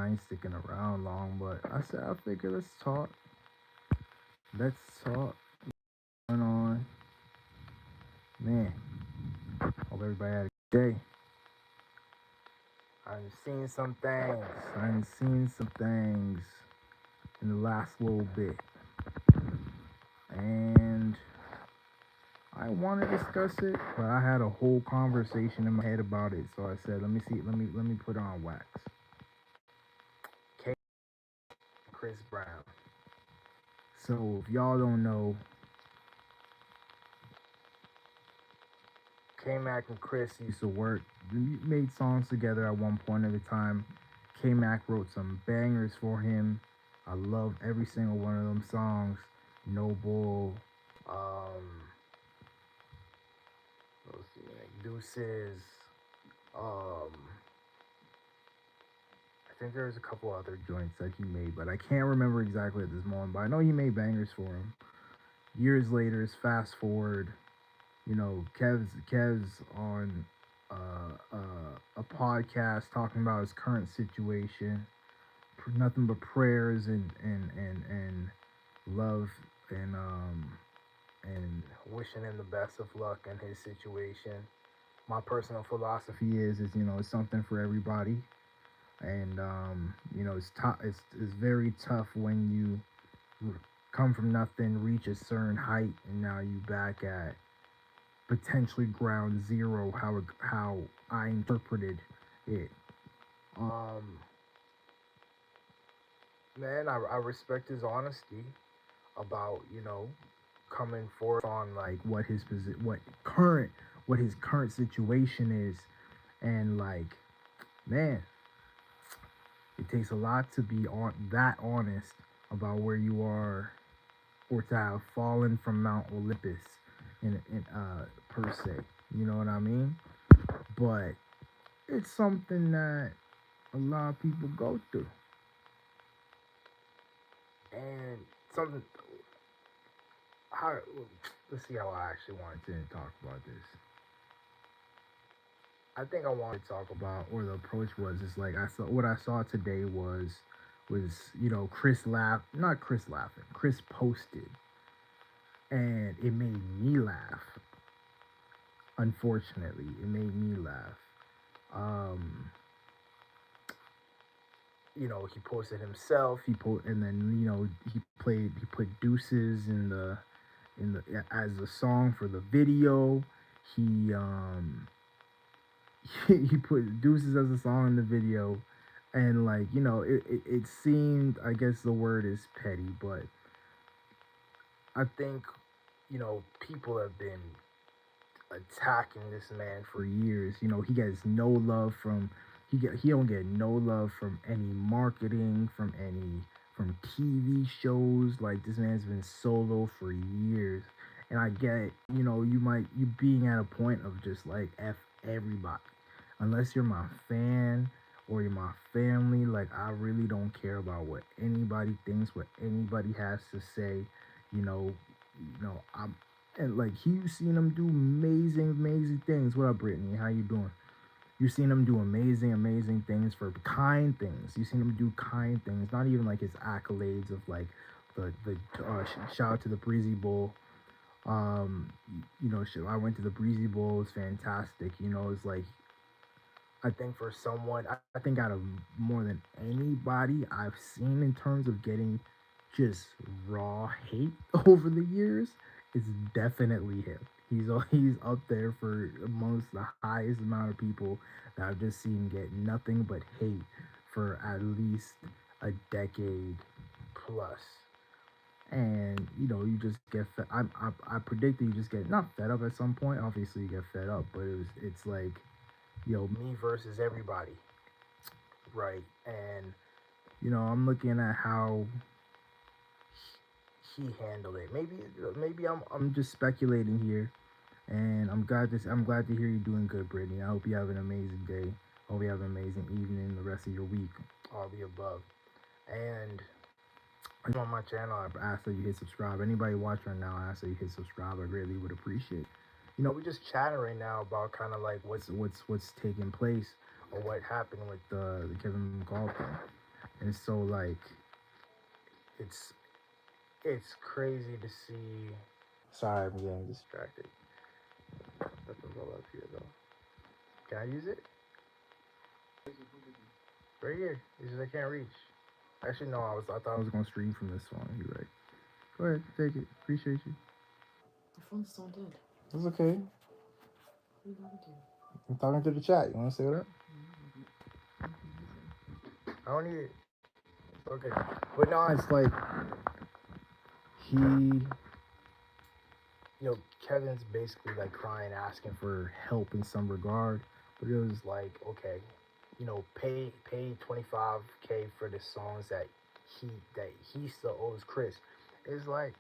I ain't sticking around long, but I said I figure let's talk. Let's talk. Going on, man. Hope everybody had a good day. I've seen some things. I've seen some things in the last little bit, and I want to discuss it, but I had a whole conversation in my head about it. So I said, let me see, let me put on wax. K. Chris Brown. So if y'all don't know, K Mac and Chris used to work, made songs together at one point at a time. K Mac wrote some bangers for him. I love every single one of them songs. Noble, let's see, like Deuces. Um, I think there's a couple other joints that he made, but I can't remember exactly at this moment. But I know he made bangers for him. Years later, fast forward, Kev's on a podcast talking about his current situation, nothing but prayers and love and wishing him the best of luck in his situation. My personal philosophy is it's something for everybody, and it's tough. It's very tough when you come from nothing, reach a certain height, and now you back at potentially ground zero. How I interpreted it. Um, man, I respect his honesty about coming forth on like what his current situation is, and like, man, it takes a lot to be that honest about where you are, or to have fallen from Mount Olympus in per se. You know what I mean? But it's something that a lot of people go through, and something. How let's see how I actually wanted to talk about this. I think I wanted to talk about, or the approach was, is like I saw today was Chris not Chris laughing. Chris posted, and it made me laugh. Unfortunately, it made me laugh. Um, he posted himself. And then he put deuces in the as a song for the video. He he put deuces as a song in the video, and like it seemed, I guess the word is petty, but I think people have been attacking this man for years. He gets no love from he don't get no love from any marketing, from TV shows. Like, this man's been solo for years, and I get you being at a point of just like F everybody, unless you're my fan or you're my family. Like, I really don't care about what anybody thinks, what anybody has to say. You know, I'm and like you've seen him do amazing things. What up, Brittany? How you doing? You've seen him do amazing things, for kind things. You've seen him do kind things, not even like his accolades of like the shout out to the Breezy Bowl. Um, I went to the Breezy Bowl. It's fantastic. It's like, I think for someone, I think out of more than anybody I've seen in terms of getting just raw hate over the years, it's definitely him. He's up there for amongst the highest amount of people that I've just seen get nothing but hate for at least a decade plus. And you just get I predict that you just get not fed up at some point. Obviously, you get fed up, but it's like, me versus everybody, right? And I'm looking at how he handled it. Maybe I'm just speculating here, and I'm glad to hear you're doing good, Brittany. I hope you have an amazing day. I hope you have an amazing evening, the rest of your week, all the above. And on my channel, I ask that you hit subscribe. Anybody watching right now, I ask that you hit subscribe. I really would appreciate. We're just chatting right now about kind of like what's taking place, or what happened with the Kevin McCall thing. And so like it's it's crazy to see. Sorry, I'm getting distracted. Let them roll up here though. Can I use it? Right here. It's just I can't reach. Actually, no. I thought I was gonna stream from this phone. You're right. Go ahead, take it. Appreciate you. The phone's still dead. It's okay. What are you talking to? I'm talking to the chat. You wanna say what up? I don't need it. Okay. But no, it's like he, Kevin's basically like crying, asking for help in some regard. But it was like, okay, pay 25K for the songs he he still owes Chris. It's like,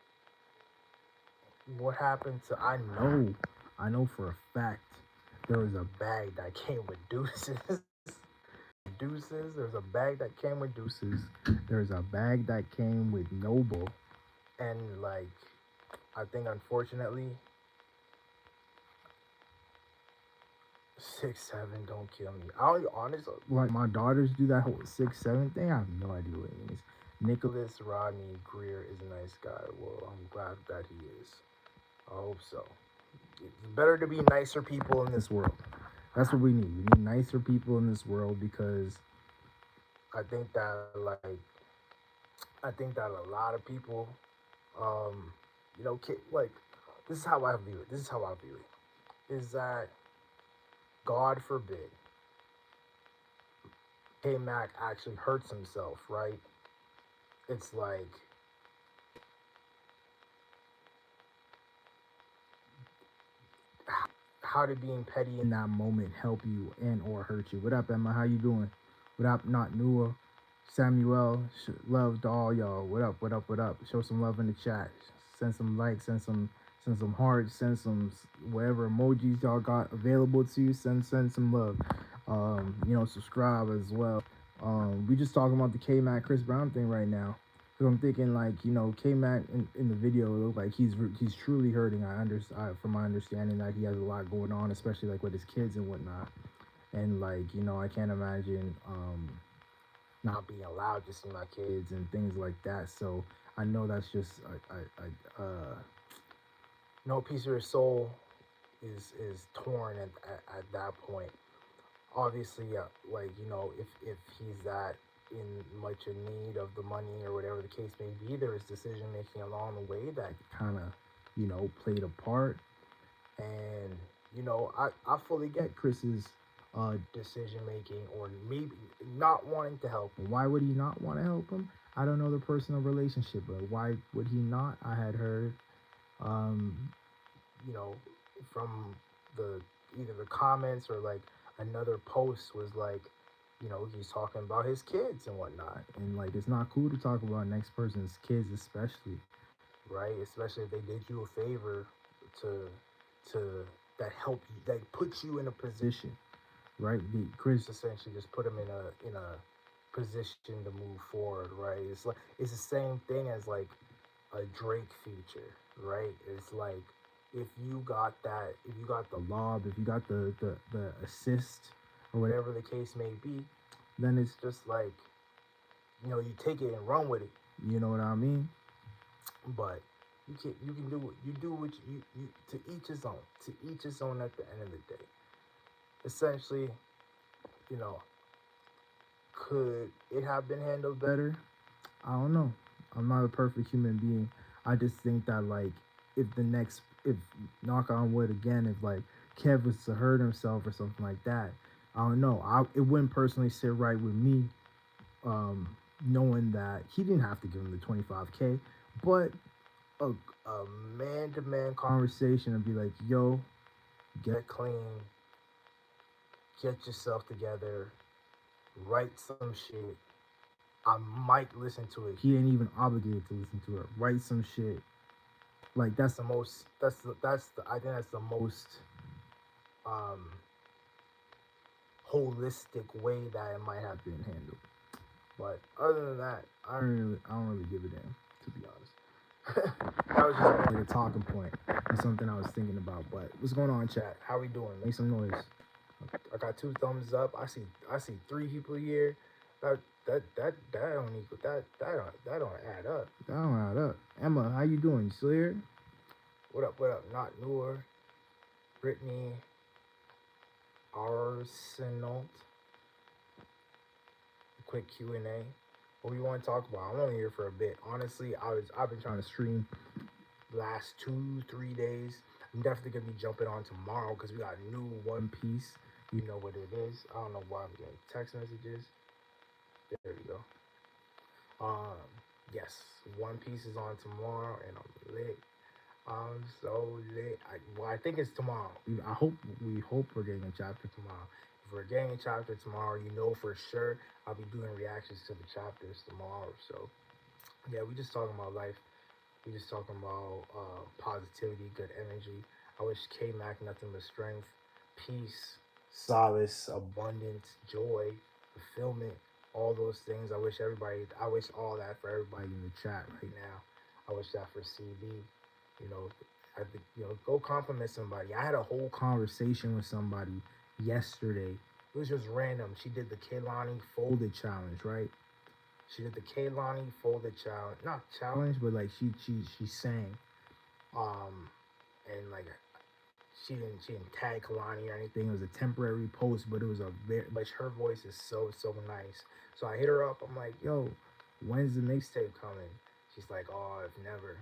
what happened to? I know for a fact there was a bag that came with Deuces. Deuces. There's a bag that came with Deuces. There's a bag that came with Noble, and like, I think unfortunately, 6-7 don't kill me. I'll be honest, like my daughters do that whole 6-7 thing. I have no idea what it means. Nicholas Rodney Greer is a nice guy. Well, I'm glad that he is. I hope so. It's better to be nicer people in this world. That's what we need. We need nicer people in this world because I think that a lot of people, um, like this is how I view it. This is how I view it. Is that God forbid K Mac actually hurts himself, right? It's like how did being petty in that moment help you and or hurt you? What up, Emma? How you doing? What up, not Nua? Samuel, love to all y'all. What up? What up? What up? Show some love in the chat. Send some likes. Send some hearts. Send some whatever emojis y'all got available to you. Send some love. Subscribe as well. We just talking about the K Mac Chris Brown thing right now. So I'm thinking like K Mac in the video it looked like he's truly hurting. From my understanding that he has a lot going on, especially like with his kids and whatnot. And like I can't imagine not being allowed to see my kids and things like that. So I know that's just no piece of his soul is torn at that point. Obviously, if he's that in much in need of the money or whatever the case may be, there is decision making along the way that kind of played a part. And I fully get Chris's decision making or maybe not wanting to help him. Why would he not want to help him? I don't know the personal relationship, but why would he not? I had heard um, from the either the comments or like another post was like, he's talking about his kids and whatnot, and like it's not cool to talk about next person's kids, especially, right? Especially if they did you a favor to that help you, that puts you in a position, right? Chris essentially just put him in a position to move forward, right? It's the same thing as like a Drake feature, right? It's like if you got the lob, if you got the assist or whatever the case may be, then it's just like you take it and run with it. You know what I mean? But you can do what you to each his own. To each his own at the end of the day. Essentially, you know, could it have been handled better? I don't know. I'm not a perfect human being. I just think that like if knock on wood again, if like Kev was to hurt himself or something like that, I don't know. It wouldn't personally sit right with me, knowing that he didn't have to give him the 25K, but a man-to-man conversation and be like, yo, get clean, get yourself together, write some shit. I might listen to it. He ain't even obligated to listen to it. Write some shit. Like that's the most. I think that's the most holistic way that it might have been handled. But other than that, I don't really give a damn, to be honest. That was just like a talking point and something I was thinking about. But what's going on, chat? How we doing? Make some noise. I got 2 thumbs up. I see 3 people here. That don't add up. That don't add up. Emma, how you doing? You still here? What up? What up? Not Noor, Brittany, Arsenal. Quick Q&A. What we want to talk about? I'm only here for a bit. Honestly, I've been trying to stream last 2-3 days. I'm definitely gonna be jumping on tomorrow because we got new One Piece. You know what it is. I don't know why I'm getting text messages. There we go. Yes, One Piece is on tomorrow, and I'm lit. I'm so lit. I think it's tomorrow. We hope we're getting a chapter tomorrow. If we're getting a chapter tomorrow, you know for sure I'll be doing reactions to the chapters tomorrow. So yeah, we just talking about life. We just talking about positivity, good energy. I wish K Mac nothing but strength, peace, solace, abundance, joy, fulfillment, all those things. I wish all that for everybody in the chat right now. I wish that for CB. You know, I think, go compliment somebody. I had a whole conversation with somebody yesterday. It was just random. She did the Kaylani folded challenge, right? She did the Kaylani folded challenge, not challenge, but like she sang, and like she didn't tag Kalani or anything. It was a temporary post, but it was but her voice is so nice. So I hit her up. I'm like, yo, when's the mixtape coming? She's like, oh, if never,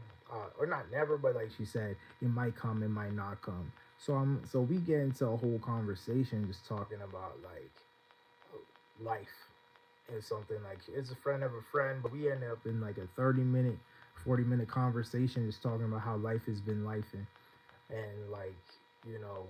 or not never, but like she said, it might come, it might not come. So we get into a whole conversation just talking about like life and something like it's a friend of a friend, but we ended up in like a 30-minute, 40-minute conversation just talking about how life has been life and like you know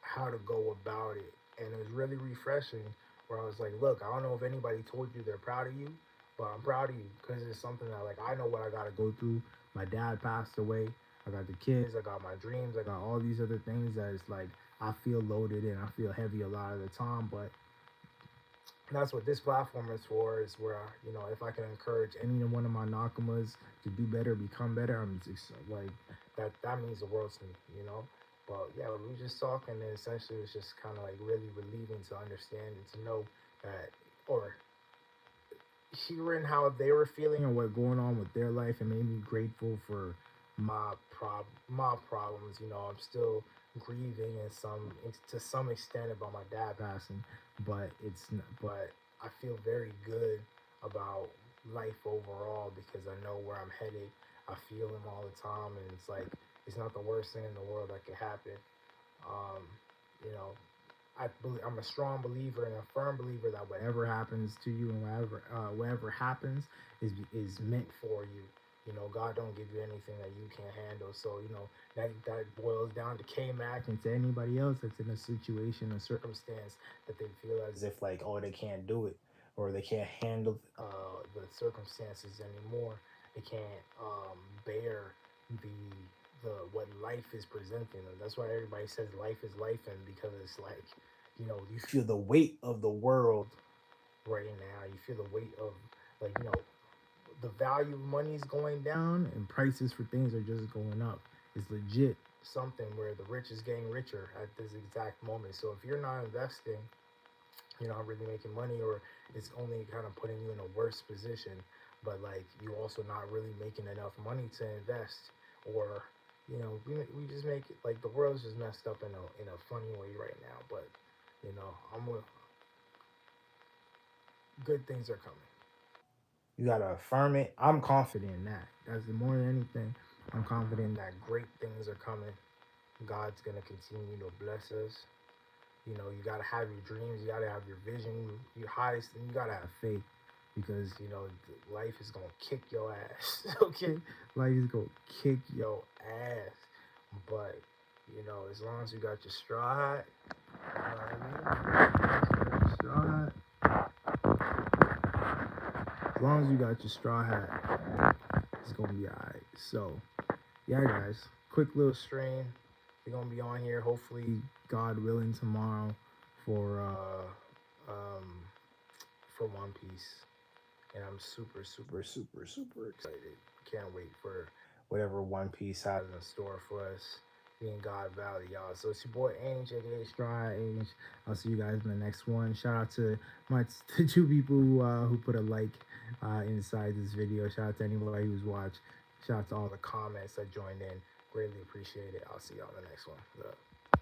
how to go about it, and it was really refreshing. Where I was like, look, I don't know if anybody told you they're proud of you, but I'm proud of you because it's something that like I know what I got to go through. My dad passed away. I got the kids. I got my dreams. I got all these other things that is like I feel loaded and I feel heavy a lot of the time, but that's what this platform is for. Is where if I can encourage any one of my Nakamas to do better, become better, I'm just like that means the world to me, But yeah, we were just talking, and essentially it was just kind of like really relieving to understand and to know that, or hearing how they were feeling and what going on with their life, and made me grateful for my problems. I'm still grieving to some extent about my dad passing, but I feel very good about life overall because I know where I'm headed. I feel him all the time, and it's like it's not the worst thing in the world that could happen. Um, you know, I'm a strong believer and a firm believer that whatever happens to you and whatever happens is meant for you. God don't give you anything that you can't handle. So that boils down to K Mac and to anybody else that's in a situation, a circumstance that they feel as if like, oh, they can't do it or they can't handle the circumstances anymore. They can't bear what life is presenting them. That's why everybody says life is life, and because it's like you feel the weight of the world right now. You feel the weight of like the value of money is going down and prices for things are just going up. It's legit something where the rich is getting richer at this exact moment. So if you're not investing, you're not really making money, or it's only kind of putting you in a worse position. But like you also not really making enough money to invest, or we just make it like the world's just messed up in a funny way right now. But I'm good things are coming. You gotta affirm it. I'm confident in that. That's more than anything. I'm confident that great things are coming. God's gonna continue to bless us. You gotta have your dreams. You gotta have your vision. Your highest, and you gotta have faith because life is gonna kick your ass. Okay, life is gonna kick your ass. But as long as you got your stride, as long as you got your straw hat, it's gonna be alright. So, yeah, guys, quick little stream. We're gonna be on here, hopefully, God willing, tomorrow for One Piece, and I'm super, super, super, super excited. Can't wait for whatever One Piece has in store for us. We in God Valley, y'all. So it's your boy Ange, aka Straw Ange. I'll see you guys in the next one. Shout out to the two people who put a like inside this video. Shout out to anybody who's watched. Shout out to all the comments that joined in. Greatly appreciate it. I'll see y'all in the next one. Love.